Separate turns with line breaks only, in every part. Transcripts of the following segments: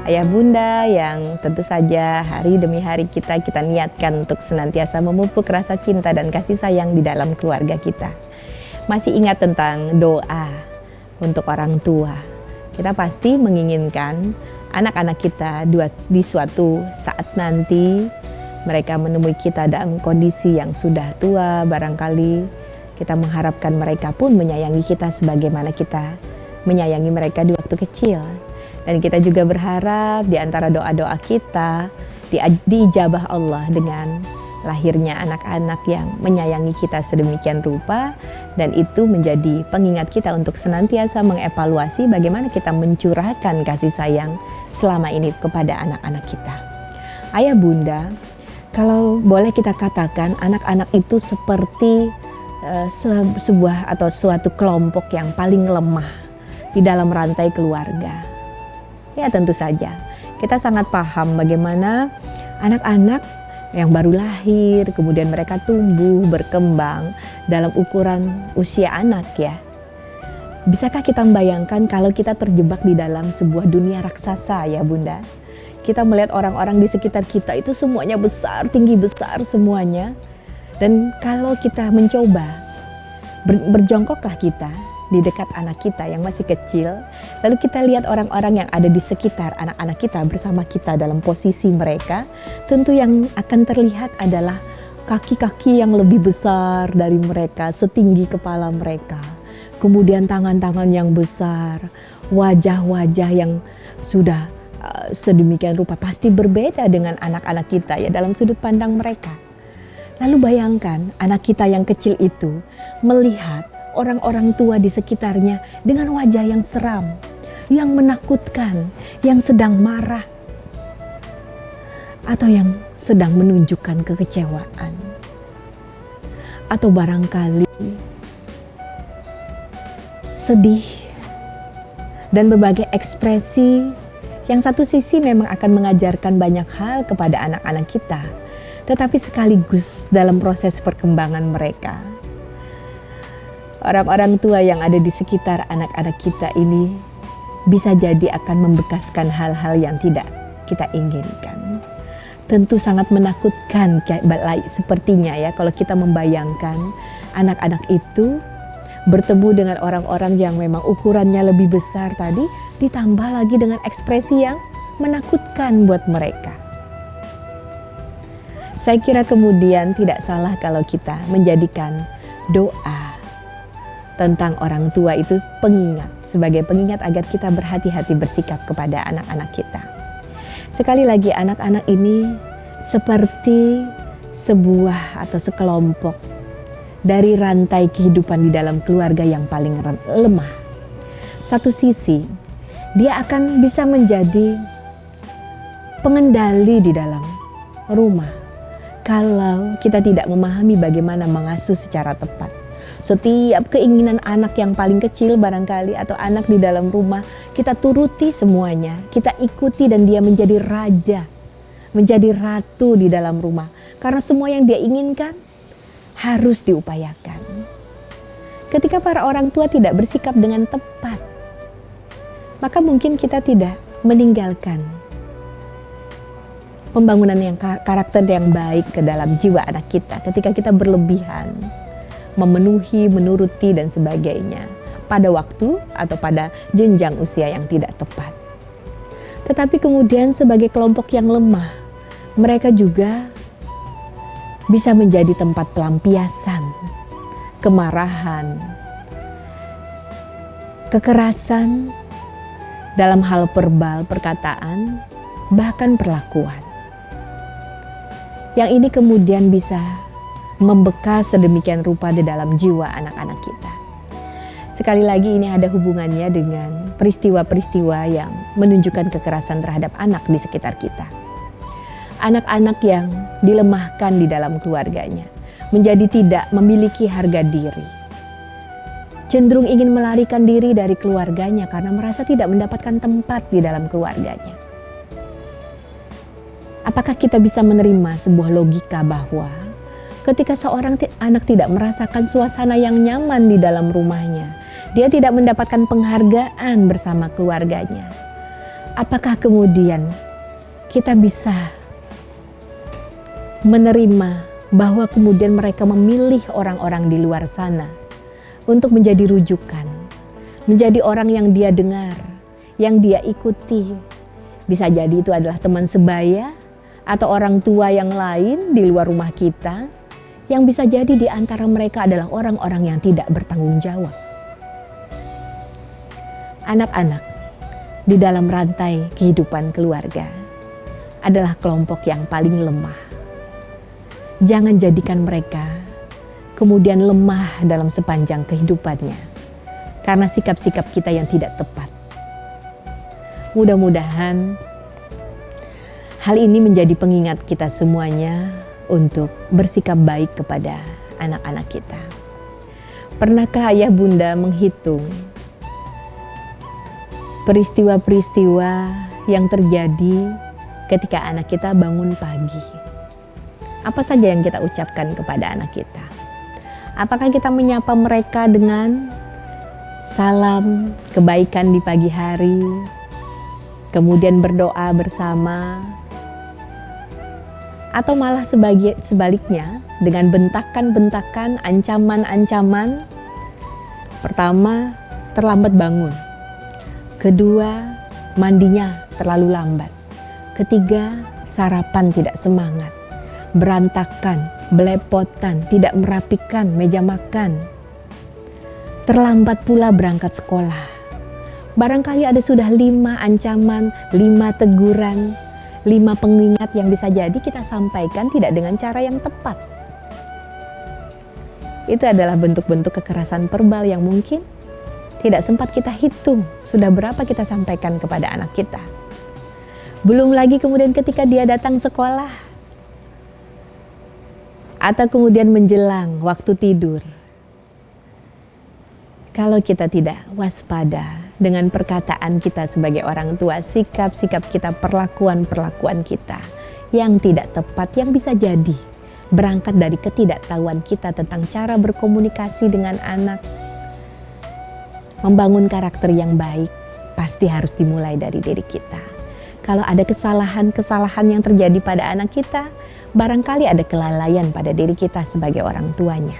Ayah bunda yang tentu saja hari demi hari kita niatkan untuk senantiasa memupuk rasa cinta dan kasih sayang di dalam keluarga kita. Masih ingat tentang doa untuk orang tua? Kita pasti menginginkan anak-anak kita di suatu saat nanti mereka menemui kita dalam kondisi yang sudah tua, barangkali kita mengharapkan mereka pun menyayangi kita sebagaimana kita menyayangi mereka di waktu kecil. Dan kita juga berharap di antara doa-doa kita diijabah Allah dengan lahirnya anak-anak yang menyayangi kita sedemikian rupa, dan itu menjadi pengingat kita untuk senantiasa mengevaluasi bagaimana kita mencurahkan kasih sayang selama ini kepada anak-anak kita. Ayah bunda, kalau boleh kita katakan anak-anak itu seperti sebuah atau suatu kelompok yang paling lemah di dalam rantai keluarga. Ya tentu saja, kita sangat paham bagaimana anak-anak yang baru lahir, kemudian mereka tumbuh, berkembang dalam ukuran usia anak ya. Bisakah kita membayangkan kalau kita terjebak di dalam sebuah dunia raksasa ya bunda? Kita melihat orang-orang di sekitar kita itu semuanya besar, tinggi besar semuanya. Dan kalau kita mencoba, berjongkoklah kita di dekat anak kita yang masih kecil, lalu kita lihat orang-orang yang ada di sekitar anak-anak kita bersama kita dalam posisi mereka, tentu yang akan terlihat adalah kaki-kaki yang lebih besar dari mereka, setinggi kepala mereka, kemudian tangan-tangan yang besar, wajah-wajah yang sudah sedemikian rupa, pasti berbeda dengan anak-anak kita ya dalam sudut pandang mereka. Lalu bayangkan anak kita yang kecil itu melihat orang-orang tua di sekitarnya dengan wajah yang seram, yang menakutkan, yang sedang marah, atau yang sedang menunjukkan kekecewaan, atau barangkali sedih, dan berbagai ekspresi yang satu sisi memang akan mengajarkan banyak hal kepada anak-anak kita, tetapi sekaligus dalam proses perkembangan mereka, orang-orang tua yang ada di sekitar anak-anak kita ini bisa jadi akan membekaskan hal-hal yang tidak kita inginkan. Tentu sangat menakutkan sepertinya ya kalau kita membayangkan anak-anak itu bertemu dengan orang-orang yang memang ukurannya lebih besar tadi, ditambah lagi dengan ekspresi yang menakutkan buat mereka. Saya kira kemudian tidak salah kalau kita menjadikan doa tentang orang tua itu sebagai pengingat agar kita berhati-hati bersikap kepada anak-anak kita. Sekali lagi, anak-anak ini seperti sebuah atau sekelompok dari rantai kehidupan di dalam keluarga yang paling lemah. Satu sisi, dia akan bisa menjadi pengendali di dalam rumah kalau kita tidak memahami bagaimana mengasuh secara tepat. Setiap keinginan anak yang paling kecil barangkali atau anak di dalam rumah, kita turuti semuanya, kita ikuti, dan dia menjadi raja, menjadi ratu di dalam rumah. Karena semua yang dia inginkan harus diupayakan. Ketika para orang tua tidak bersikap dengan tepat, maka mungkin kita tidak meninggalkan pembangunan yang karakter yang baik ke dalam jiwa anak kita ketika kita berlebihan memenuhi, menuruti, dan sebagainya pada waktu atau pada jenjang usia yang tidak tepat. Tetapi kemudian sebagai kelompok yang lemah, mereka juga bisa menjadi tempat pelampiasan kemarahan, kekerasan dalam hal verbal, perkataan, bahkan perlakuan. Yang ini kemudian bisa membekas sedemikian rupa di dalam jiwa anak-anak kita. Sekali lagi ini ada hubungannya dengan peristiwa-peristiwa yang menunjukkan kekerasan terhadap anak di sekitar kita. Anak-anak yang dilemahkan di dalam keluarganya, menjadi tidak memiliki harga diri, cenderung ingin melarikan diri dari keluarganya karena merasa tidak mendapatkan tempat di dalam keluarganya. Apakah kita bisa menerima sebuah logika bahwa ketika seorang anak tidak merasakan suasana yang nyaman di dalam rumahnya, dia tidak mendapatkan penghargaan bersama keluarganya, Apakah kemudian kita bisa menerima bahwa kemudian mereka memilih orang-orang di luar sana untuk menjadi rujukan, menjadi orang yang dia dengar, yang dia ikuti. Bisa jadi itu adalah teman sebaya atau orang tua yang lain di luar rumah kita, yang bisa jadi di antara mereka adalah orang-orang yang tidak bertanggung jawab. Anak-anak di dalam rantai kehidupan keluarga adalah kelompok yang paling lemah. Jangan jadikan mereka kemudian lemah dalam sepanjang kehidupannya karena sikap-sikap kita yang tidak tepat. Mudah-mudahan hal ini menjadi pengingat kita semuanya untuk bersikap baik kepada anak-anak kita. Pernahkah ayah bunda menghitung peristiwa-peristiwa yang terjadi ketika anak kita bangun pagi? Apa saja yang kita ucapkan kepada anak kita? Apakah kita menyapa mereka dengan salam kebaikan di pagi hari, kemudian berdoa bersama, atau malah sebaliknya dengan bentakan-bentakan, ancaman-ancaman? Pertama, terlambat bangun. Kedua, mandinya terlalu lambat. Ketiga, sarapan tidak semangat, berantakan, belepotan, tidak merapikan meja makan. Terlambat pula berangkat sekolah. Barangkali ada sudah 5 ancaman, 5 teguran, 5 pengingat yang bisa jadi kita sampaikan tidak dengan cara yang tepat. Itu adalah bentuk-bentuk kekerasan verbal yang mungkin tidak sempat kita hitung sudah berapa kita sampaikan kepada anak kita. Belum lagi kemudian ketika dia datang sekolah atau kemudian menjelang waktu tidur. Kalau kita tidak waspada dengan perkataan kita sebagai orang tua, sikap-sikap kita, perlakuan-perlakuan kita yang tidak tepat, yang bisa jadi berangkat dari ketidaktahuan kita tentang cara berkomunikasi dengan anak. Membangun karakter yang baik pasti harus dimulai dari diri kita. Kalau ada kesalahan-kesalahan yang terjadi pada anak kita, barangkali ada kelalaian pada diri kita sebagai orang tuanya.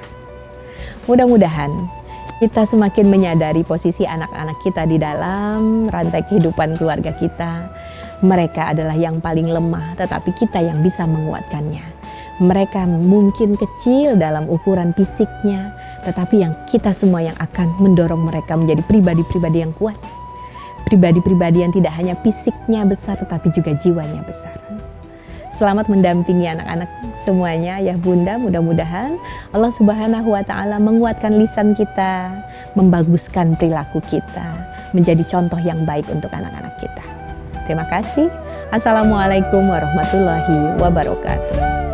Mudah-mudahan kita semakin menyadari posisi anak-anak kita di dalam rantai kehidupan keluarga kita. Mereka adalah yang paling lemah, tetapi kita yang bisa menguatkannya. Mereka mungkin kecil dalam ukuran fisiknya, tetapi yang kita semua yang akan mendorong mereka menjadi pribadi-pribadi yang kuat. Pribadi-pribadi yang tidak hanya fisiknya besar, tetapi juga jiwanya besar. Selamat mendampingi anak-anak semuanya ya bunda. Mudah-mudahan Allah Subhanahu wa Ta'ala menguatkan lisan kita, membaguskan perilaku kita, menjadi contoh yang baik untuk anak-anak kita. Terima kasih. Assalamualaikum warahmatullahi wabarakatuh.